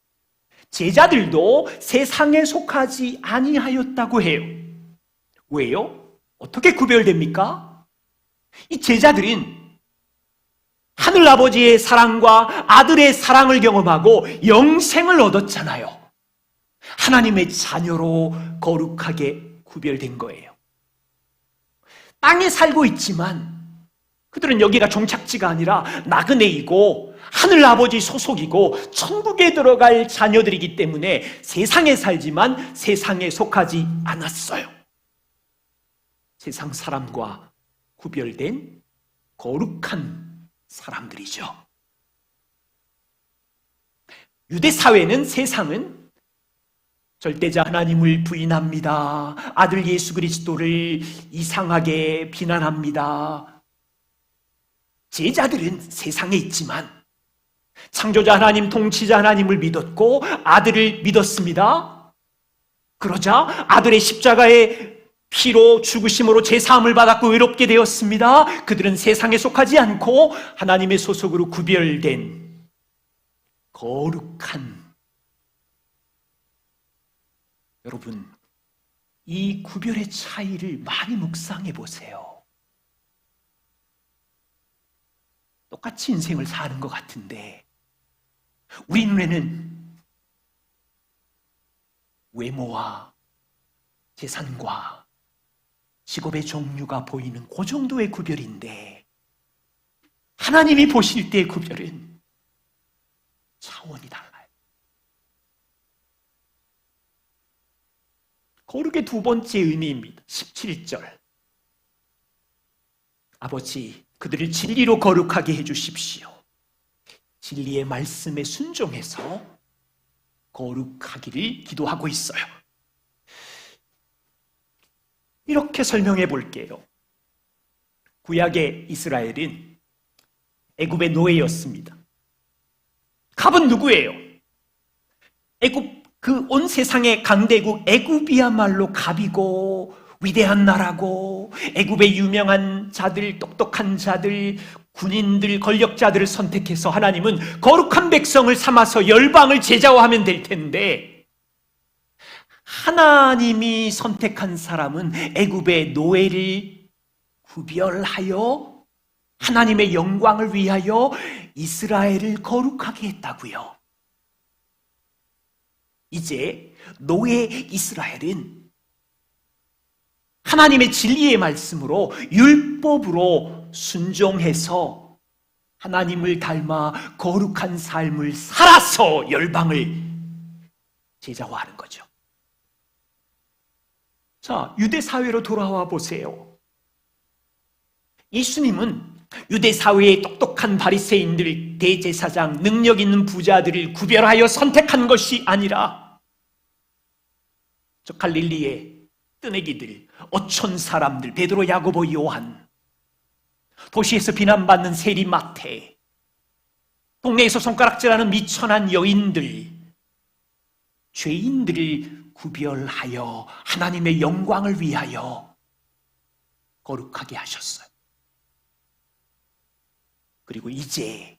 제자들도 세상에 속하지 아니하였다고 해요. 왜요? 어떻게 구별됩니까? 이 제자들은 하늘아버지의 사랑과 아들의 사랑을 경험하고 영생을 얻었잖아요. 하나님의 자녀로 거룩하게 구별된 거예요. 땅에 살고 있지만 그들은 여기가 종착지가 아니라 나그네이고 하늘아버지 소속이고 천국에 들어갈 자녀들이기 때문에 세상에 살지만 세상에 속하지 않았어요. 세상 사람과 구별된 거룩한 사람들이죠. 유대 사회는 세상은 절대자 하나님을 부인합니다. 아들 예수 그리스도를 이상하게 비난합니다. 제자들은 세상에 있지만 창조자 하나님, 통치자 하나님을 믿었고 아들을 믿었습니다. 그러자 아들의 십자가의 피로 죽으심으로 제사함을 받았고 의롭게 되었습니다. 그들은 세상에 속하지 않고 하나님의 소속으로 구별된 거룩한, 여러분, 이 구별의 차이를 많이 묵상해 보세요. 똑같이 인생을 사는 것 같은데 우리 눈에는 외모와 재산과 직업의 종류가 보이는 그 정도의 구별인데 하나님이 보실 때의 구별은 차원이 달라요. 거룩의 두 번째 의미입니다. 17절. 아버지, 그들을 진리로 거룩하게 해주십시오. 진리의 말씀에 순종해서 거룩하기를 기도하고 있어요. 이렇게 설명해 볼게요. 구약의 이스라엘은 애굽의 노예였습니다. 갑은 누구예요? 애굽, 그 온 세상의 강대국 애굽이야말로 갑이고 위대한 나라고 애굽의 유명한 자들, 똑똑한 자들, 군인들, 권력자들을 선택해서 하나님은 거룩한 백성을 삼아서 열방을 제자화하면 될 텐데 하나님이 선택한 사람은 애굽의 노예를 구별하여 하나님의 영광을 위하여 이스라엘을 거룩하게 했다고요. 이제 노예 이스라엘은 하나님의 진리의 말씀으로 율법으로 순종해서 하나님을 닮아 거룩한 삶을 살아서 열방을 제자화하는 거죠. 자, 유대 사회로 돌아와 보세요. 예수님은 유대 사회의 똑똑한 바리새인들, 대제사장, 능력 있는 부자들을 구별하여 선택한 것이 아니라 저 갈릴리의 뜨내기들, 어촌 사람들, 베드로, 야고보, 요한, 도시에서 비난받는 세리 마태, 동네에서 손가락질하는 미천한 여인들, 죄인들을 구별하여 하나님의 영광을 위하여 거룩하게 하셨어요. 그리고 이제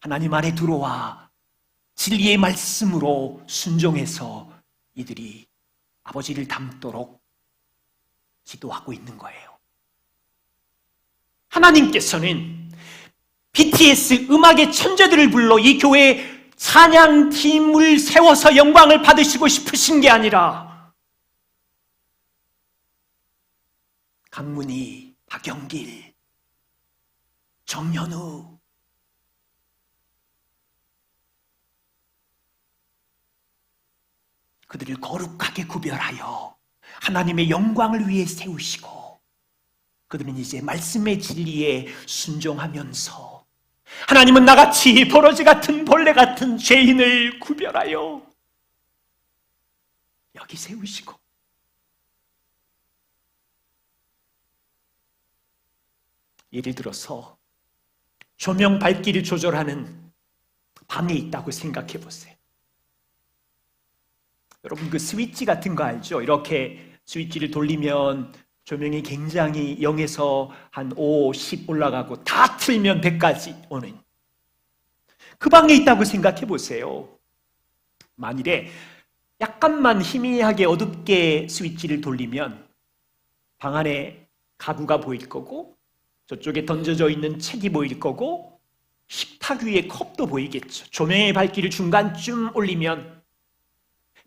하나님 안에 들어와 진리의 말씀으로 순종해서 이들이 아버지를 닮도록 기도하고 있는 거예요. 하나님께서는 BTS 음악의 천재들을 불러 이 교회에 찬양팀을 세워서 영광을 받으시고 싶으신 게 아니라 강문희, 박영길, 정현우, 그들을 거룩하게 구별하여 하나님의 영광을 위해 세우시고 그들은 이제 말씀의 진리에 순종하면서 하나님은 나같이 버러지 같은 벌레 같은 죄인을 구별하여 여기 세우시고 예를 들어서 조명 밝기를 조절하는 방에 있다고 생각해 보세요. 여러분 그 스위치 같은 거 알죠? 이렇게 스위치를 돌리면 조명이 굉장히 0에서 한 5, 10 올라가고 다 틀면 100까지 오는 그 방에 있다고 생각해 보세요. 만일에 약간만 희미하게 어둡게 스위치를 돌리면 방 안에 가구가 보일 거고 저쪽에 던져져 있는 책이 보일 거고 식탁 위에 컵도 보이겠죠. 조명의 밝기를 중간쯤 올리면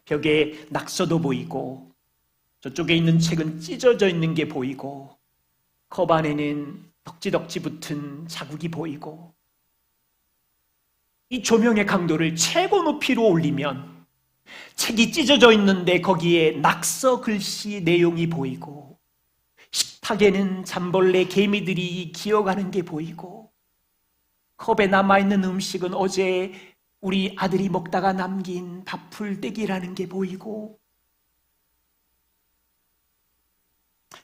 벽에 낙서도 보이고 저쪽에 있는 책은 찢어져 있는 게 보이고 컵 안에는 덕지덕지 붙은 자국이 보이고 이 조명의 강도를 최고 높이로 올리면 책이 찢어져 있는데 거기에 낙서 글씨 내용이 보이고 식탁에는 잠벌레 개미들이 기어가는 게 보이고 컵에 남아있는 음식은 어제 우리 아들이 먹다가 남긴 밥풀떼기라는 게 보이고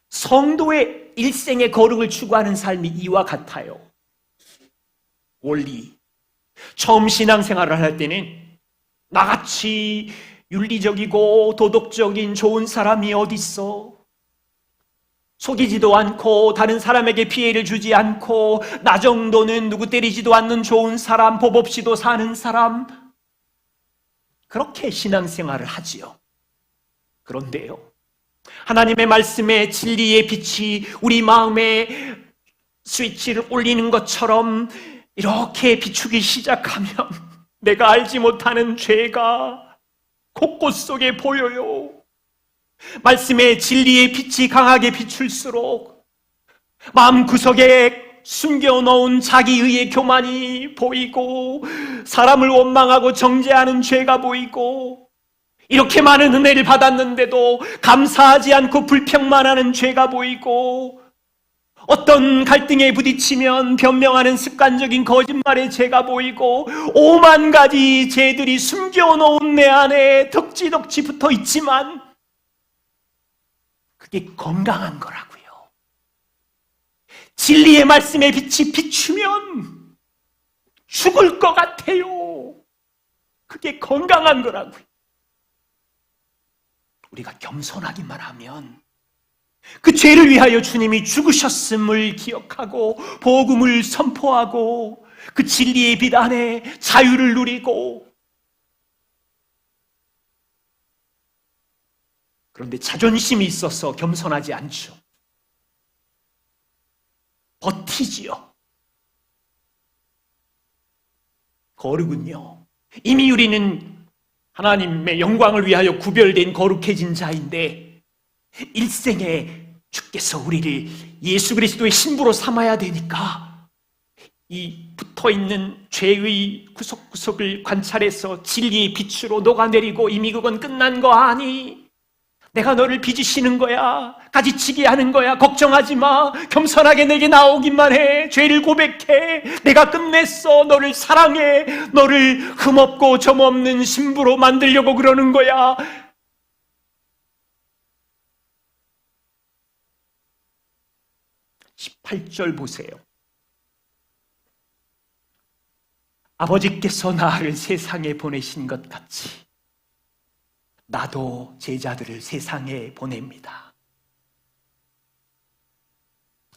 성도의 일생의 거룩을 추구하는 삶이 이와 같아요. 원리. 처음 신앙생활을 할 때는 나같이 윤리적이고 도덕적인 좋은 사람이 어딨어? 속이지도 않고 다른 사람에게 피해를 주지 않고 나 정도는 누구 때리지도 않는 좋은 사람, 법 없이도 사는 사람, 그렇게 신앙생활을 하지요. 그런데요, 하나님의 말씀에 진리의 빛이 우리 마음에 스위치를 올리는 것처럼 이렇게 비추기 시작하면 내가 알지 못하는 죄가 곳곳 속에 보여요. 말씀의 진리의 빛이 강하게 비출수록 마음구석에 숨겨놓은 자기의의 교만이 보이고 사람을 원망하고 정죄하는 죄가 보이고 이렇게 많은 은혜를 받았는데도 감사하지 않고 불평만 하는 죄가 보이고 어떤 갈등에 부딪히면 변명하는 습관적인 거짓말의 죄가 보이고 5만 가지 죄들이 숨겨놓은 내 안에 덕지덕지 붙어 있지만 그게 건강한 거라고요. 진리의 말씀의 빛이 비추면 죽을 것 같아요. 그게 건강한 거라고요. 우리가 겸손하기만 하면 그 죄를 위하여 주님이 죽으셨음을 기억하고 복음을 선포하고 그 진리의 빛 안에 자유를 누리고, 그런데 자존심이 있어서 겸손하지 않죠. 버티지요. 거룩은요, 이미 우리는 하나님의 영광을 위하여 구별된 거룩해진 자인데 일생에 주께서 우리를 예수 그리스도의 신부로 삼아야 되니까 이 붙어있는 죄의 구석구석을 관찰해서 진리의 빛으로 녹아내리고 이미 그건 끝난 거 아니? 내가 너를 빚으시는 거야. 가지치기 하는 거야. 걱정하지 마. 겸손하게 내게 나오기만 해. 죄를 고백해. 내가 끝냈어. 너를 사랑해. 너를 흠없고 점없는 신부로 만들려고 그러는 거야. 18절 보세요. 아버지께서 나를 세상에 보내신 것 같이 나도 제자들을 세상에 보냅니다.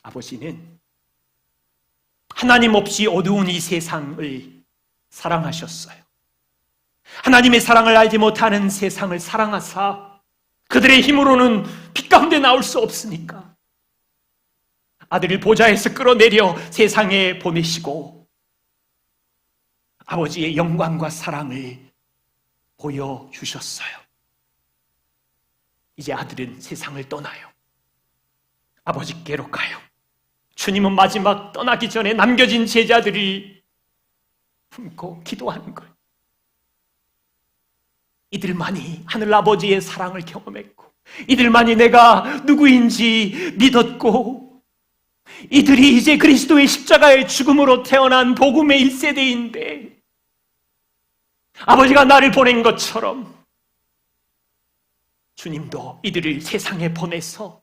아버지는 하나님 없이 어두운 이 세상을 사랑하셨어요. 하나님의 사랑을 알지 못하는 세상을 사랑하사 그들의 힘으로는 빛 가운데 나올 수 없으니까 아들을 보좌에서 끌어내려 세상에 보내시고 아버지의 영광과 사랑을 보여주셨어요. 이제 아들은 세상을 떠나요. 아버지께로 가요. 주님은 마지막 떠나기 전에 남겨진 제자들이 품고 기도하는 거예요. 이들만이 하늘아버지의 사랑을 경험했고 이들만이 내가 누구인지 믿었고 이들이 이제 그리스도의 십자가의 죽음으로 태어난 복음의 1세대인데 아버지가 나를 보낸 것처럼 주님도 이들을 세상에 보내서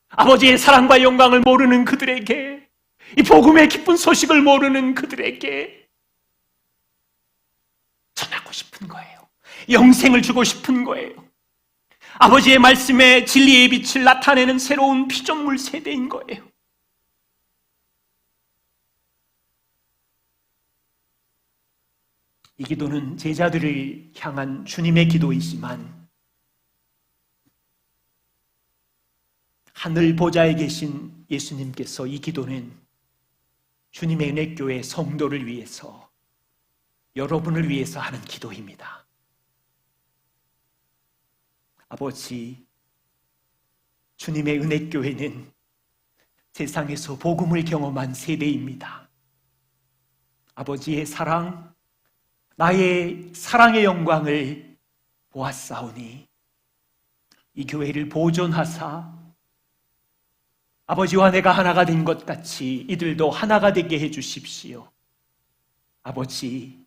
아버지의 사랑과 영광을 모르는 그들에게, 이 복음의 기쁜 소식을 모르는 그들에게 전하고 싶은 거예요. 영생을 주고 싶은 거예요. 아버지의 말씀에 진리의 빛을 나타내는 새로운 피조물 세대인 거예요. 이 기도는 제자들을 향한 주님의 기도이지만 하늘 보좌에 계신 예수님께서 이 기도는 주님의 은혜교회 성도를 위해서, 여러분을 위해서 하는 기도입니다. 아버지, 주님의 은혜교회는 세상에서 복음을 경험한 세대입니다. 아버지의 사랑, 나의 사랑의 영광을 보았사오니 이 교회를 보존하사 아버지와 내가 하나가 된 것 같이 이들도 하나가 되게 해주십시오. 아버지,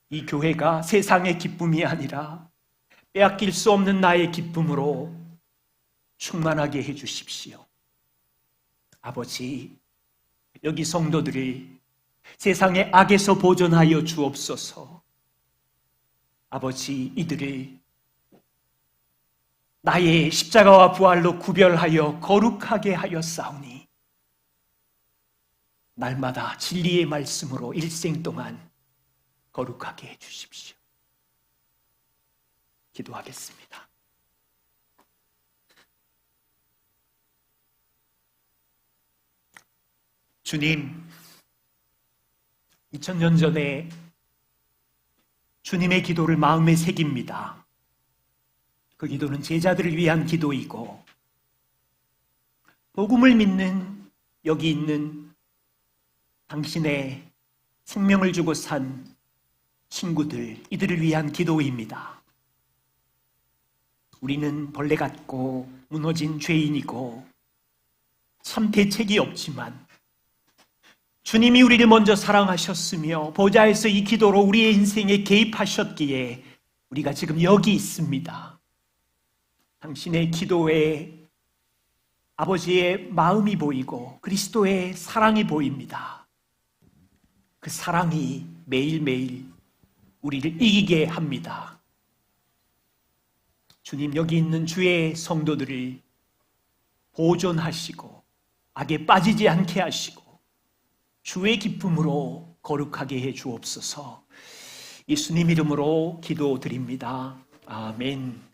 이 교회가 세상의 기쁨이 아니라 빼앗길 수 없는 나의 기쁨으로 충만하게 해주십시오. 아버지, 여기 성도들을 세상의 악에서 보존하여 주옵소서. 아버지, 이들을 나의 십자가와 부활로 구별하여 거룩하게 하였사오니 날마다 진리의 말씀으로 일생 동안 거룩하게 해주십시오. 기도하겠습니다. 주님, 2000년 전에 주님의 기도를 마음에 새깁니다. 그 기도는 제자들을 위한 기도이고 복음을 믿는 여기 있는 당신의 생명을 주고 산 친구들, 이들을 위한 기도입니다. 우리는 벌레 같고 무너진 죄인이고 참 대책이 없지만 주님이 우리를 먼저 사랑하셨으며 보좌에서 이 기도로 우리의 인생에 개입하셨기에 우리가 지금 여기 있습니다. 당신의 기도에 아버지의 마음이 보이고 그리스도의 사랑이 보입니다. 그 사랑이 매일매일 우리를 이기게 합니다. 주님, 여기 있는 주의 성도들을 보존하시고 악에 빠지지 않게 하시고 주의 기쁨으로 거룩하게 해 주옵소서. 예수님 이름으로 기도드립니다. 아멘.